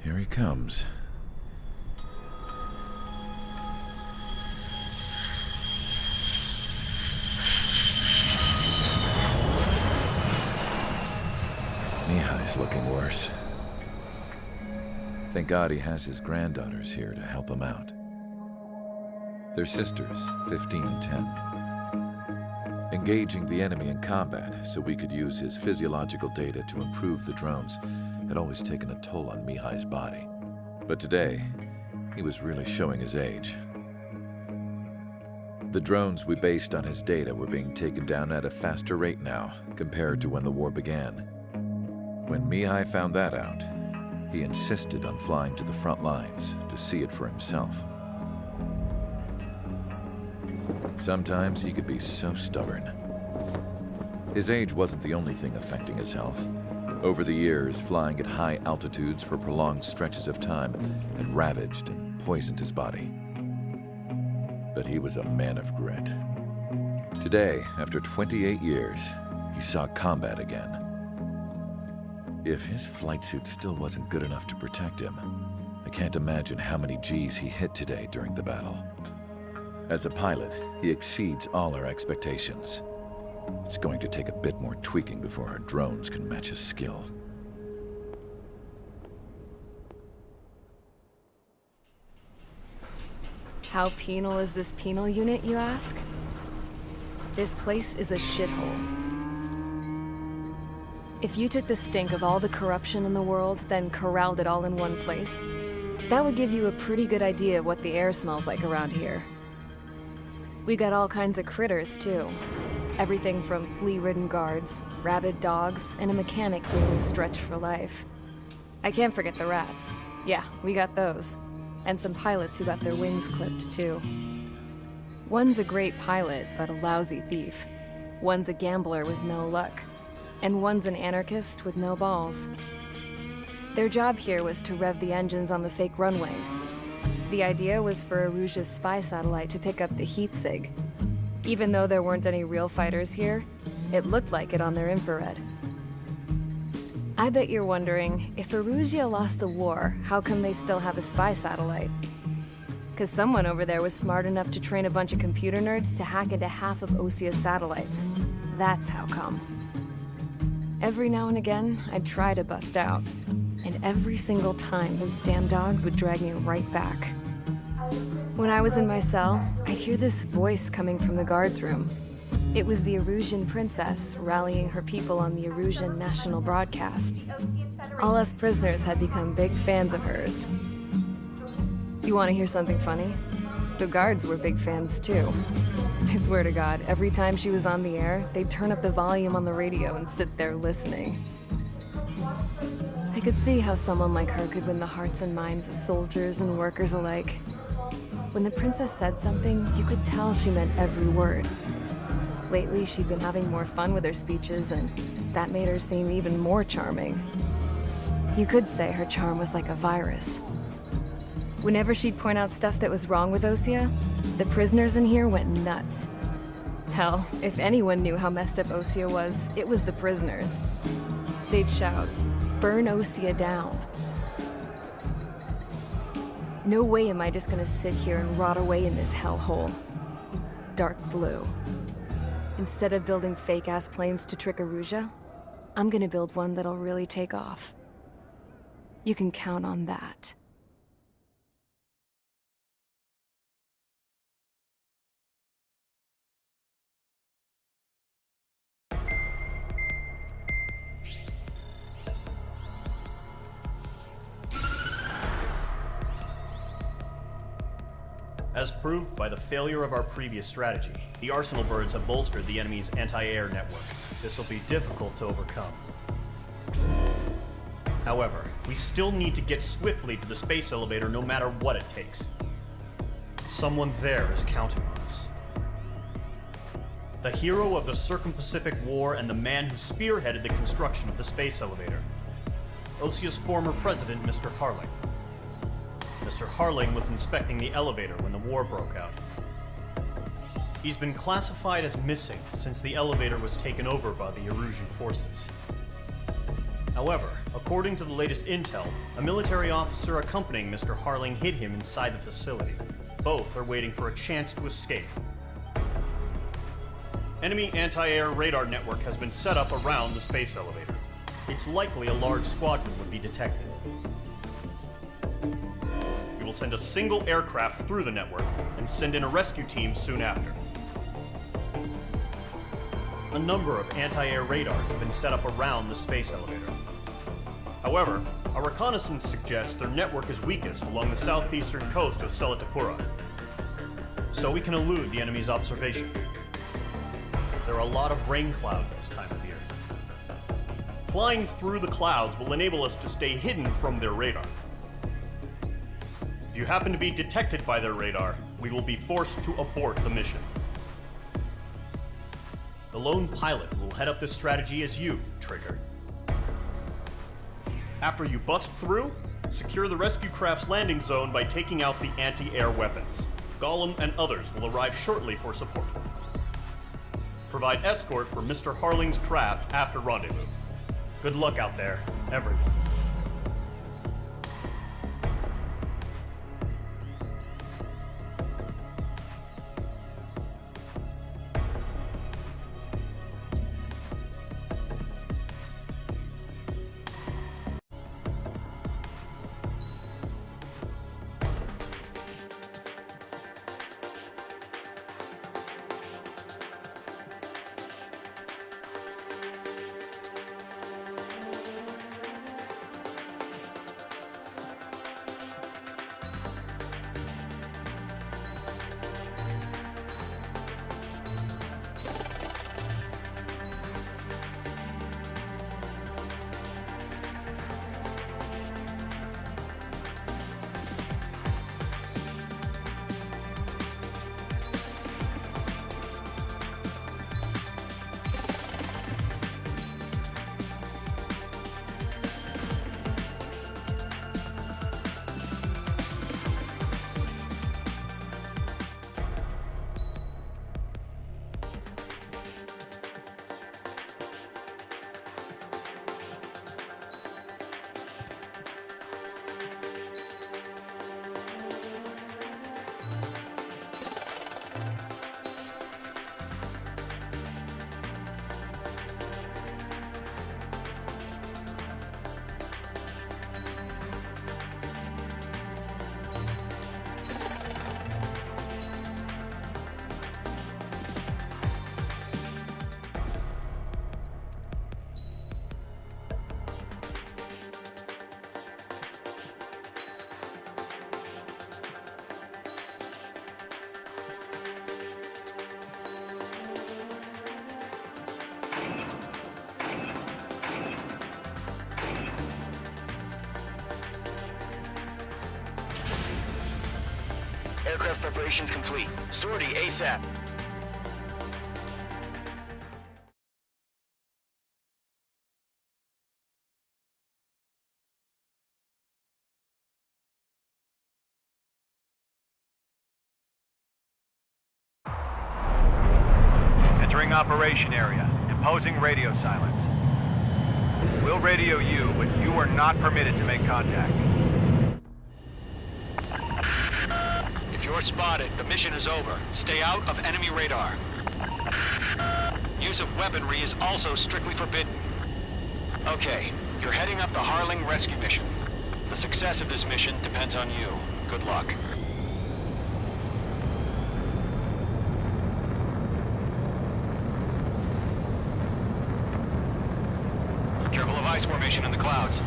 Here he comes. Mihai's looking worse. Thank God he has his granddaughters here to help him out. They're sisters, 15 and 10. Engaging the enemy in combat so we could use his physiological data to improve the drones had always taken a toll on Mihai's body. But today, he was really showing his age. The drones we based on his data were being taken down at a faster rate now compared to when the war began. When Mihai found that out, he insisted on flying to the front lines to see it for himself. Sometimes he could be so stubborn. His age wasn't the only thing affecting his health. Over the years, flying at high altitudes for prolonged stretches of time had ravaged and poisoned his body. But he was a man of grit. Today, after 28 years, he saw combat again. If his flight suit still wasn't good enough to protect him, I can't imagine how many Gs he hit today during the battle. As a pilot, he exceeds all our expectations. It's going to take a bit more tweaking before our drones can match his skill. How penal is this penal unit, you ask? This place is a shithole. If you took the stink of all the corruption in the world, then corralled it all in one place, that would give you a pretty good idea of what the air smells like around here. We got all kinds of critters, too. Everything from flea-ridden guards, rabid dogs, and a mechanic doing stretch for life. I can't forget the rats. Yeah, we got those. And some pilots who got their wings clipped, too. One's a great pilot, but a lousy thief. One's a gambler with no luck. And one's an anarchist with no balls. Their job here was to rev the engines on the fake runways. The idea was for Aruja's spy satellite to pick up the heat sig. Even though there weren't any real fighters here, it looked like it on their infrared. I bet you're wondering, if Aruja lost the war, how come they still have a spy satellite? 'Cause someone over there was smart enough to train a bunch of computer nerds to hack into half of Osia's satellites. That's how come. Every now and again, I'd try to bust out. And every single time, those damn dogs would drag me right back. When I was in my cell, I'd hear this voice coming from the guards room. It was the Arusian princess rallying her people on the Arusian national broadcast. All us prisoners had become big fans of hers. You want to hear something funny? The guards were big fans too. I swear to God, every time she was on the air, they'd turn up the volume on the radio and sit there listening. I could see how someone like her could win the hearts and minds of soldiers and workers alike. When the princess said something, you could tell she meant every word. Lately, she'd been having more fun with her speeches, and that made her seem even more charming. You could say her charm was like a virus. Whenever she'd point out stuff that was wrong with Osia, the prisoners in here went nuts. Hell, if anyone knew how messed up Osia was, it was the prisoners. They'd shout, "Burn Osia down." No way am I just gonna sit here and rot away in this hellhole. Dark blue. Instead of building fake-ass planes to trick Aruja, I'm gonna build one that'll really take off. You can count on that. As proved by the failure of our previous strategy, the Arsenal birds have bolstered the enemy's anti-air network. This will be difficult to overcome. However, we still need to get swiftly to the space elevator no matter what it takes. Someone there is counting on us. The hero of the Circum-Pacific War and the man who spearheaded the construction of the space elevator. Osia's former president, Mr. Harling. Mr. Harling was inspecting the elevator when the war broke out. He's been classified as missing since the elevator was taken over by the Erusian forces. However, according to the latest intel, a military officer accompanying Mr. Harling hid him inside the facility. Both are waiting for a chance to escape. Enemy anti-air radar network has been set up around the space elevator. It's likely a large squadron would be detected. We will send a single aircraft through the network and send in a rescue team soon after. A number of anti-air radars have been set up around the space elevator. However, our reconnaissance suggests their network is weakest along the southeastern coast of Selatakura, so we can elude the enemy's observation. There are a lot of rain clouds this time of year. Flying through the clouds will enable us to stay hidden from their radar. If you happen to be detected by their radar, we will be forced to abort the mission. The lone pilot who will head up this strategy is you, Trigger. After you bust through, secure the rescue craft's landing zone by taking out the anti-air weapons. Gollum and others will arrive shortly for support. Provide escort for Mr. Harling's craft after rendezvous. Good luck out there, everyone. Aircraft preparations complete. Sortie ASAP. Entering operation area. Imposing radio silence. We'll radio you, but you are not permitted to make contact. If you're spotted, the mission is over. Stay out of enemy radar. Use of weaponry is also strictly forbidden. Okay, you're heading up the Harling rescue mission. The success of this mission depends on you. Good luck. Careful of ice formation in the clouds.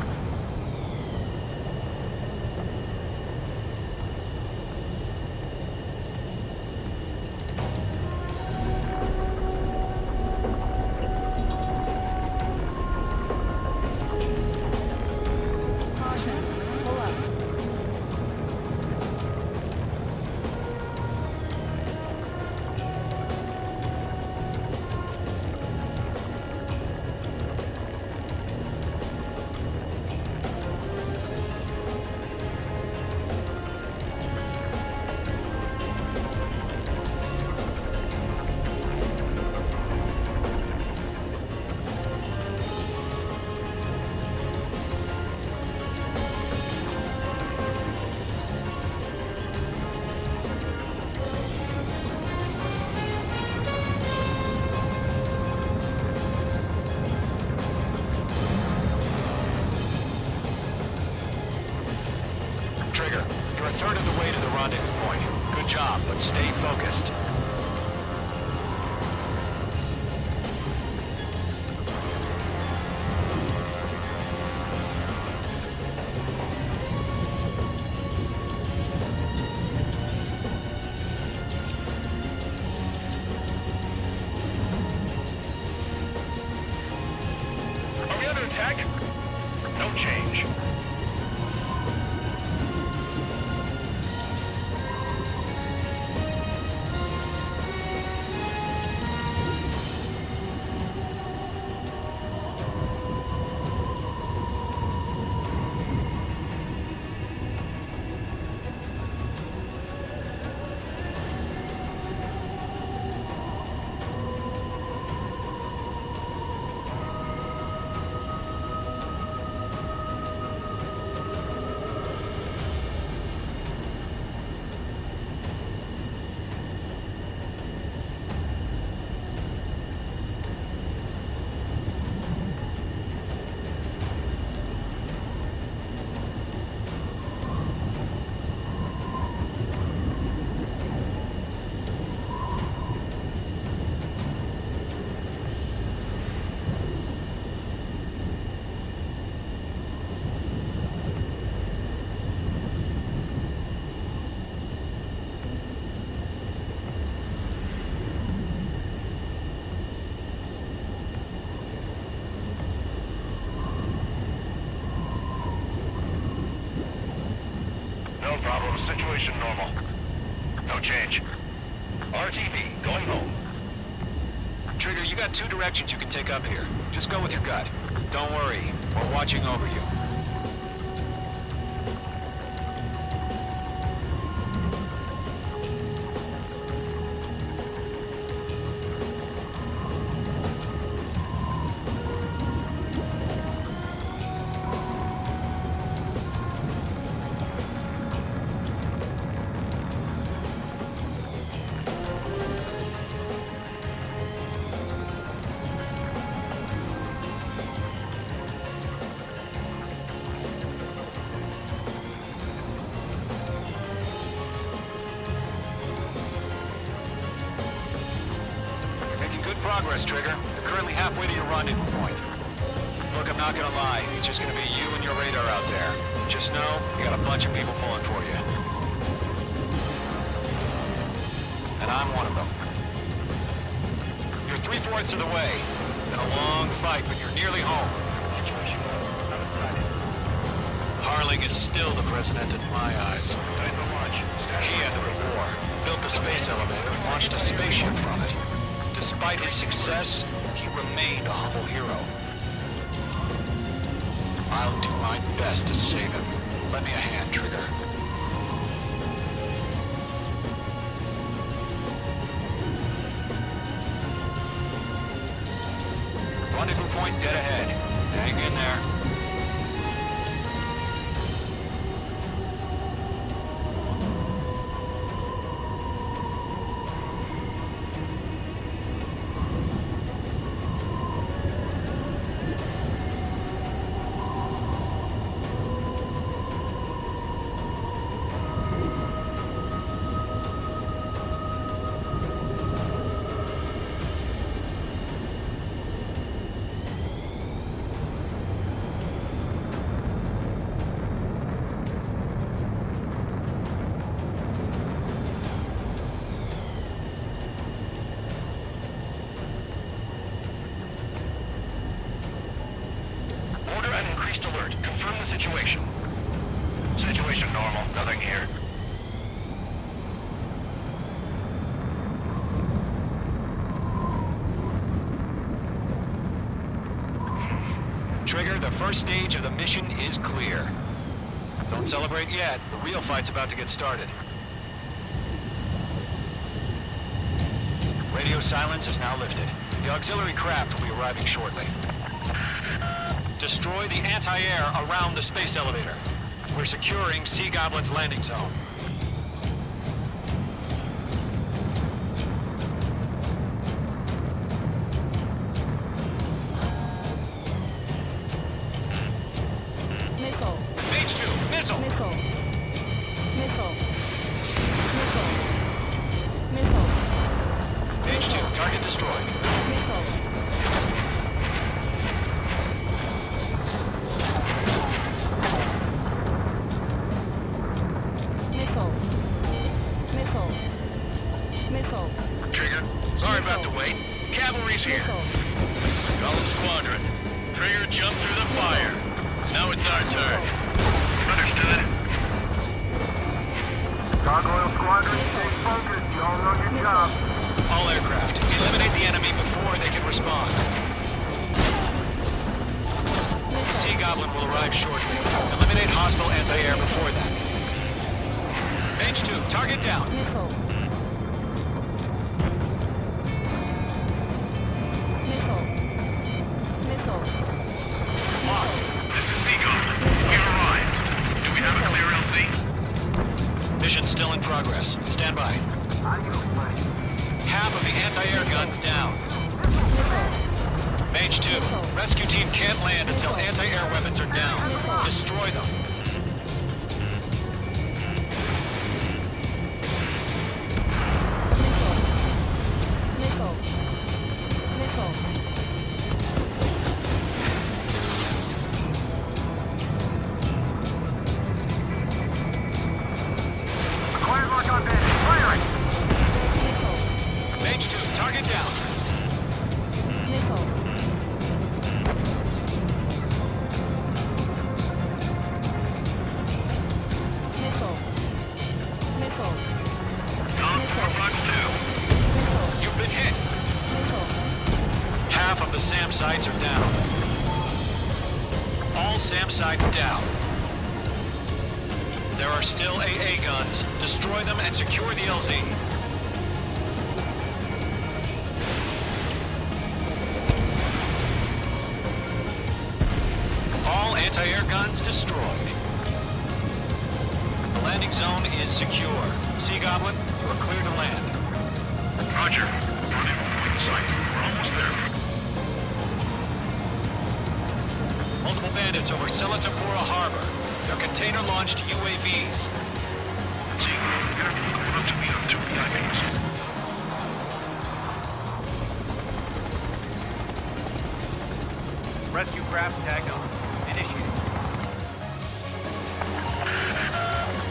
You're a third of the way to the rendezvous point. Good job, but stay focused. Are we under attack? No change. No problem. Situation normal. No change. RTV, going home. Trigger, you got two directions you can take up here. Just go with your gut. Don't worry, we're watching over you. Progress, Trigger. You're currently halfway to your rendezvous point. Look, I'm not gonna lie. It's just gonna be you and your radar out there. Just know, you got a bunch of people pulling for you. And I'm one of them. You're 3/4 of the way. Been a long fight, but you're nearly home. Harling is still the president in my eyes. He ended the war, built the space elevator, and launched a spaceship from it. Despite his success, he remained a humble hero. I'll do my best to save him. Lend me a hand, Trigger. Rendezvous point dead ahead. Hang in there. Alert. Confirm the situation. Situation normal. Nothing here. Trigger, the first stage of the mission is clear. Don't celebrate yet. The real fight's about to get started. Radio silence is now lifted. The auxiliary craft will be arriving shortly. Destroy the anti-air around the space elevator. We're securing Sea Goblin's landing zone. Missile. Mage 2, missile! Missile. Missile. Missile. Missile. H2, target destroyed. Missile. Missile. Missile. Missile. Trigger, sorry about the wait. Cavalry's here. Golem Squadron. Trigger jumped through the fire. Now it's our turn. Understood. Gargoyle Squadron, stay focused. You all know your job. All aircraft, eliminate the enemy before they can respond. The Sea Goblin will arrive shortly. Eliminate hostile anti-air before that. H2, target down. Missile. Missile. Missile. Locked. This is Seagull. We arrived. Do we have a clear LC? Mission still in progress. Stand by. Half of the anti-air guns down. Mage 2, rescue team can't land until anti-air weapons are down. Destroy them. Missile. Missile. Acquired mark on bandit. Firing! Mage 2, target down. Missile. Missile. Missile. Down 452. You've been hit. Missile. Half of the SAM sites are down. All SAM sites down. There are still AA guns. Destroy them and secure the LZ. All anti-air guns destroyed. The landing zone is secure. Sea Goblin, you are clear to land. Roger. Rendezvous point in sight. We're almost there. Multiple bandits over Selatapura Harbor. They're container-launched UAVs. Seagull, enemy going up to meet up 2 PIVs. Rescue craft tagged on. Initiated.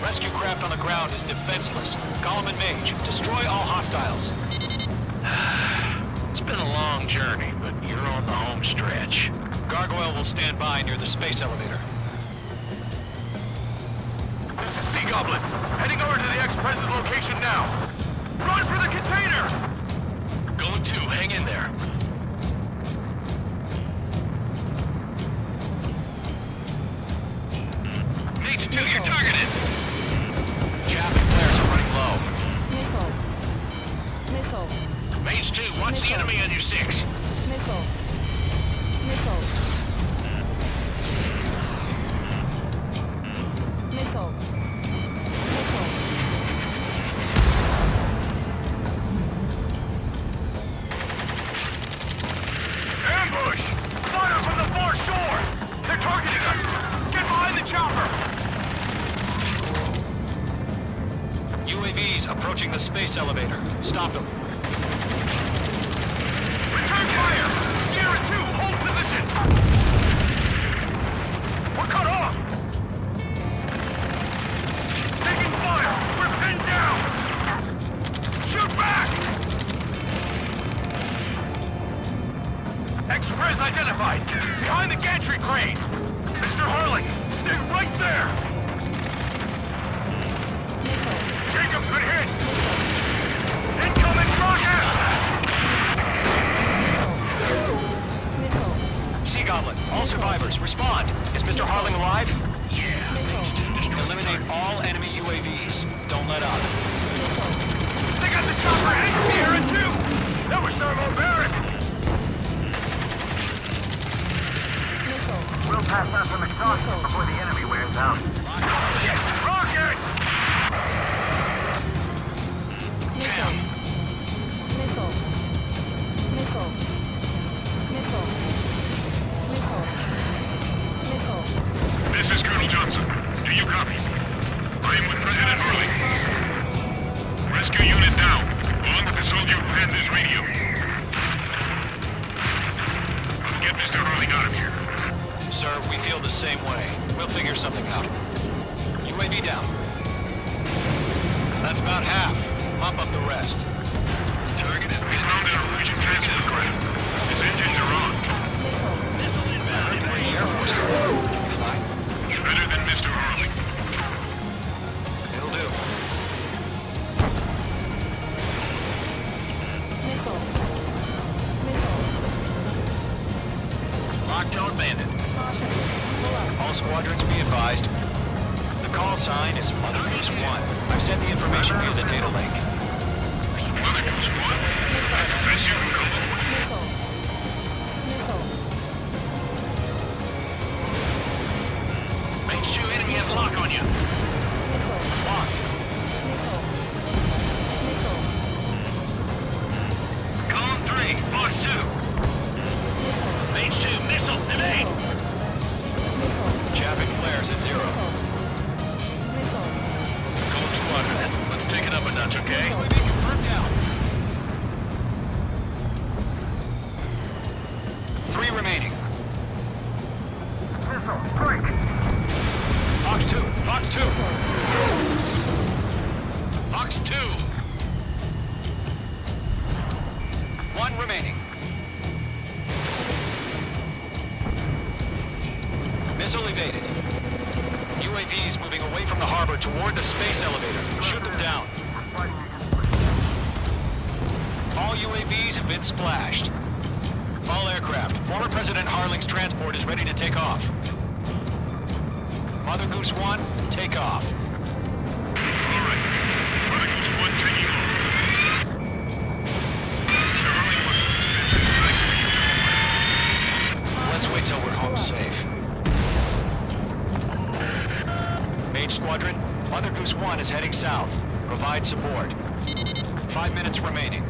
Rescue craft on the ground is defenseless. Golem and Mage, destroy all hostiles. It's been a long journey, but you're on the home stretch. Gargoyle will stand by near the space elevator. This is Sea Goblin. Heading over to the Express's location now. Run for the container! Going to. Hang in there. H2, you're targeted. Chaff and flares are running low. Missile. Missile. Mage 2, watch the enemy on your 6. Missile. Missile. Missile. Missile. Ambush! Fire from the far shore! They're targeting us! Get behind the chopper! UAVs approaching the space elevator. Stop them. Return fire! Sierra 2, hold position! We're cut off! Taking fire! We're pinned down! Shoot back! Express identified! Behind the gantry crane! Mr. Harling, stay right there! Jacob's been hit! Incoming rocket! Missile. Sea Goblin, all survivors, respond. Is Mr. Harling alive? Yeah, Mage 2 destroyed. Eliminate all enemy UAVs. Don't let up. They got the chopper hitting Sierra 2! That was thermobaric! Missile. We'll pass out some exhaustion before the enemy wears out. Shit! Rocket! Damn. Missile. Missile. Missile. Missile. Missile. This is Colonel Johnson. Do you copy? I am with President same way. We'll figure something out. UAV down. That's about half. Mop up the rest. Target is responded to Region Transit Aircraft. His engines are on. Missile inbound. Where the Air Force go? Can you fly? He's better than Mr. Harley. It'll do. Lockdown bandit. All squadrons be advised. The call sign is Mother Goose 1. I've sent the information via the data link. Mother Goose 1. That's the best you can come up with. Range 2 enemy has lock on you. Locked. Column 3, Fox 2. Range 2, missile, evade. Traffic flares at 0. Column Squadron, let's take it up a notch, okay? UAV confirmed down. 3 remaining. Missile, strike! Fox 2. Fox 2. Fox 2. 1 remaining. Missile evaded. UAVs moving away from the harbor toward the space elevator. Shoot them down. All UAVs have been splashed. All aircraft. Former President Harling's transport is ready to take off. Mother Goose 1, take off. All right. Mother Goose 1 taking off. Mr. Harley wants to Let's wait till we're home safe. Mage Squadron, Mother Goose 1 is heading south. Provide support. 5 minutes remaining.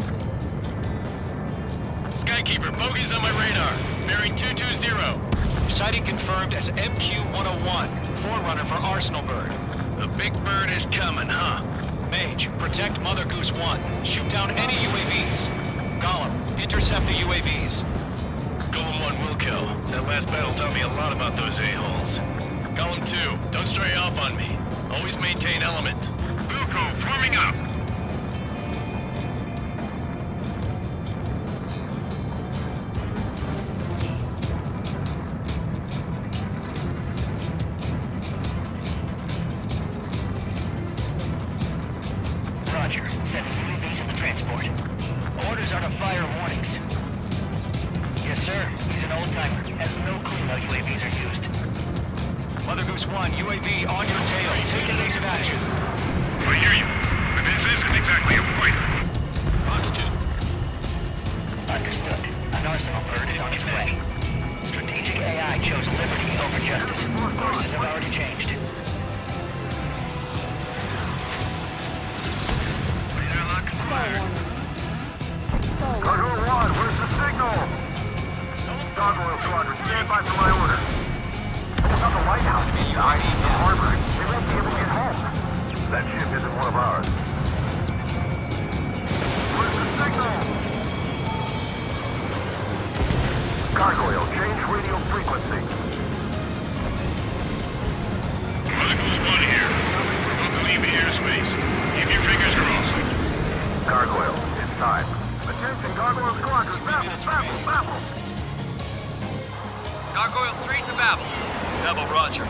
Skykeeper, bogeys on my radar. Bearing 220. Sighting confirmed as MQ-101, forerunner for Arsenal Bird. The big bird is coming, huh? Mage, protect Mother Goose 1. Shoot down any UAVs. Gollum, intercept the UAVs. Golem 1 will kill. That last battle taught me a lot about those a-holes. Golem 2, don't stray off on me. Always maintain element. Wilco, forming up. Roger. Sending UAVs in the transport. Orders are to fire warnings. Yes, sir. He's an old-timer. Has no clue how UAVs are used. Mother Goose 1, UAV on your tail. Take evasive action. I hear you. But this isn't exactly a fighter. Fox 2. Understood. An Arsenal bird is on its way. Strategic AI chose liberty over justice. Courses have already changed. Radar lock acquired. Cargo 1, where's the signal? Gargoyle Squadron, stand by for my order. It's not the White House. Guys, the harbor. They won't be able to get home. That ship isn't one of ours. Where's the signal? Gargoyle, change radio frequency. Mother Goose 1 here. We're about to leave the airspace. Keep your fingers crossed. Gargoyle, it's time. Attention, Gargoyle Squadron, babble, babble. Gargoyle 3 to Babel. Babel, roger.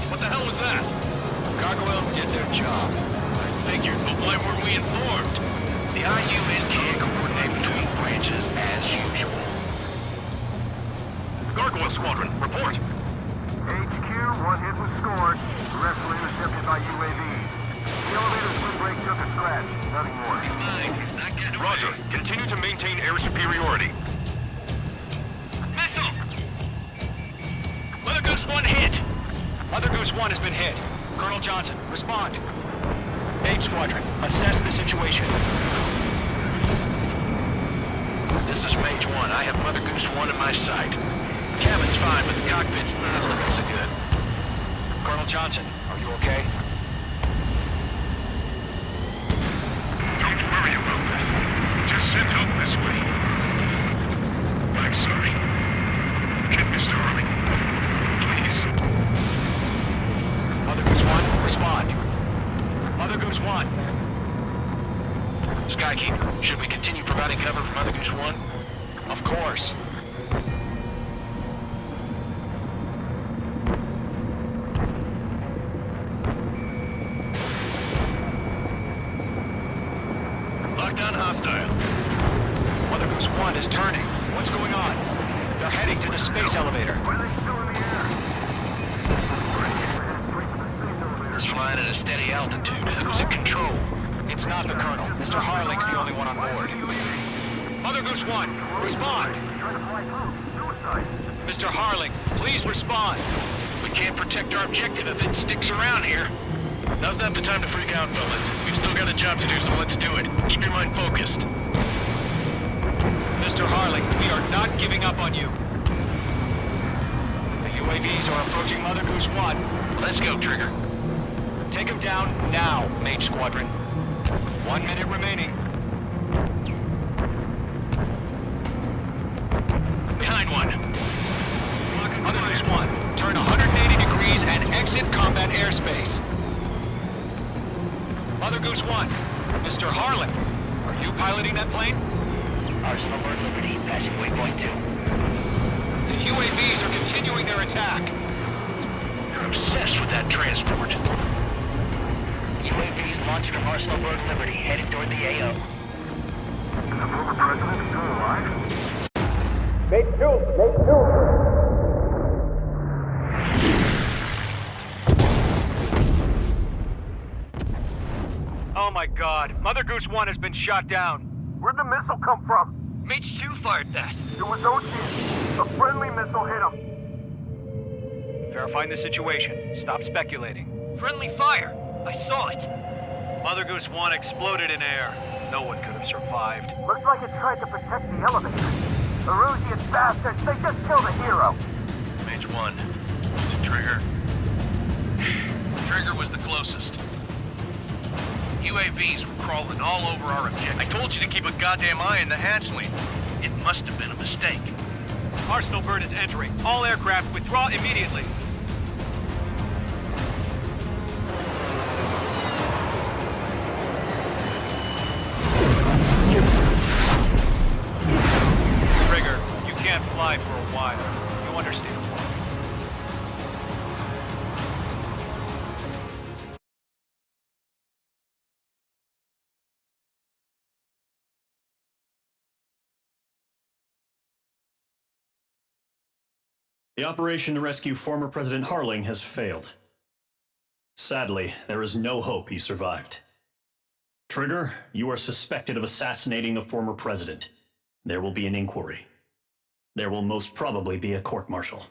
What the hell was that? Gargoyle did their job. Figured, but why weren't we informed? The IU can't coordinate between branches as usual. Gargoyle Squadron, report. HQ, one hit was scored. The rest were intercepted by UAV. The elevator's wind brake took a scratch. Nothing more. He's not getting away. Roger. Continue to maintain air superiority. Missile! Mother Goose 1 hit! Mother Goose 1 has been hit. Colonel Johnson, respond. Mage Squadron, assess the situation. one in my sight. Cabin's fine, but the cockpit's not looking so good. Colonel Johnson, are you okay? Don't worry about that. Just send help this way. I'm sorry. Get Mr. Harley. Please. Mother Goose 1, respond. Mother Goose 1. Skykeeper, should we continue providing cover for Mother Goose 1? Of course. Lockdown hostile. Mother Goose 1 is turning. What's going on? They're heading to the space elevator. Why are they still in the air? It's flying at a steady altitude. Who's in control? It's not the Colonel. Mr. Harling's the only one on board. Mother Goose 1, respond! Trying to fly through. Suicide. Mr. Harling, please respond! We can't protect our objective if it sticks around here. Now's not the time to freak out, fellas. We've still got a job to do, so let's do it. Keep your mind focused. Mr. Harling, we are not giving up on you. The UAVs are approaching Mother Goose 1. Let's go, Trigger. Take them down now, Mage Squadron. 1 minute remaining. Behind one. Mother Goose 1, turn 180 degrees and exit combat airspace. Mother Goose 1, Mr. Harling, are you piloting that plane? Arsenal Bird Liberty, passing waypoint 2. The UAVs are continuing their attack. You're obsessed with that transport. UAVs launched from Arsenal Bird Liberty, headed toward the AO. Is the former president still alive? Oh my god, Mother Goose 1 has been shot down. Where'd the missile come from? Mage 2 fired that. It was Ocean. A friendly missile hit him. Verifying the situation. Stop speculating. Friendly fire. I saw it. Mother Goose 1 exploded in air. No one could have survived. Looks like it tried to protect the elevator. The Erusian bastards, they just killed a hero. Mage 1. Was it Trigger? Trigger was the closest. UAVs were crawling all over our objective. I told you to keep a goddamn eye in the hatchling. It must have been a mistake. Arsenal Bird is entering. All aircraft withdraw immediately. Trigger, you can't fly for a while. You understand? The operation to rescue former President Harling has failed. Sadly, there is no hope he survived. Trigger, you are suspected of assassinating the former president. There will be an inquiry. There will most probably be a court-martial.